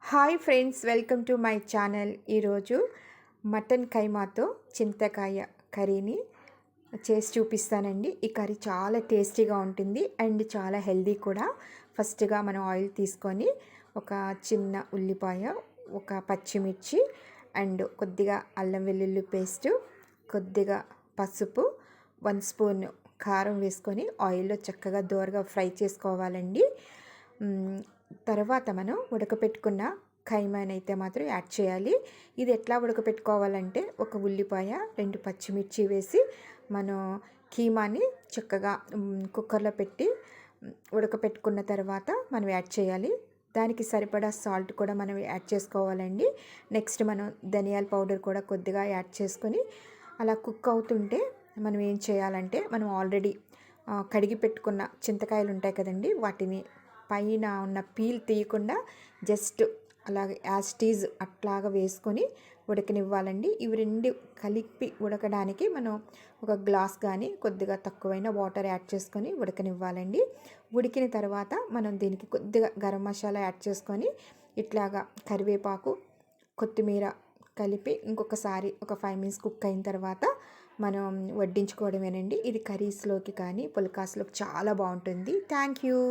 Hi friends, welcome to my channel. ఈరోజు mutton కైమాతో చింతకాయ కర్రీని చేసి చూపిస్తానండి. ఈ కర్రీ చాలా టేస్టీగా ఉంటుంది అండ్ చాలా హెల్దీ కూడా. ఫస్ట్గా మనం ఆయిల్ తీసుకొని ఒక చిన్న ఉల్లిపాయ, ఒక పచ్చిమిర్చి అండ్ కొద్దిగా అల్లం వెల్లుల్లి పేస్టు, కొద్దిగా పసుపు, 1 స్పూన్ కారం వేసుకొని ఆయిల్లో చక్కగా దోరగా ఫ్రై చేసుకోవాలండి. తర్వాత మనం ఉడకపెట్టుకున్న ఖైమాని అయితే మాత్రం యాడ్ చేయాలి. ఇది ఎట్లా ఉడకపెట్టుకోవాలంటే, ఒక ఉల్లిపాయ, 2 పచ్చిమిర్చి వేసి మనం కీమాని చక్కగా కుక్కర్లో పెట్టి ఉడకపెట్టుకున్న తర్వాత మనం యాడ్ చేయాలి. దానికి సరిపడా సాల్ట్ కూడా మనం యాడ్ చేసుకోవాలండి. నెక్స్ట్ మనం ధనియాల పౌడర్ కూడా కొద్దిగా యాడ్ చేసుకొని అలా కుక్ అవుతుంటే మనం ఏం చేయాలంటే, మనం ఆల్రెడీ కడిగి పెట్టుకున్న చింతకాయలు ఉంటాయి కదండి, వాటిని పైన ఉన్న పీల్ తీయకుండా జస్ట్ అలాగే యాజ్ టీజ్ అట్లాగా వేసుకొని ఉడకనివ్వాలండి. ఇవి రెండు కలిపి ఉడకడానికి మనం ఒక గ్లాస్ కానీ కొద్దిగా తక్కువైన వాటర్ యాడ్ చేసుకొని ఉడకనివ్వాలండి. ఉడికిన తర్వాత మనం దీనికి కొద్దిగా గరం మసాలా యాడ్ చేసుకొని ఇట్లాగా కరివేపాకు, కొత్తిమీర కలిపి ఇంకొకసారి ఒక 5 మినిట్స్ కుక్ అయిన తర్వాత మనం వడ్డించుకోవడమేనండి. ఇది కర్రీస్లోకి కానీ పుల్కాస్లోకి చాలా బాగుంటుంది. Thank you.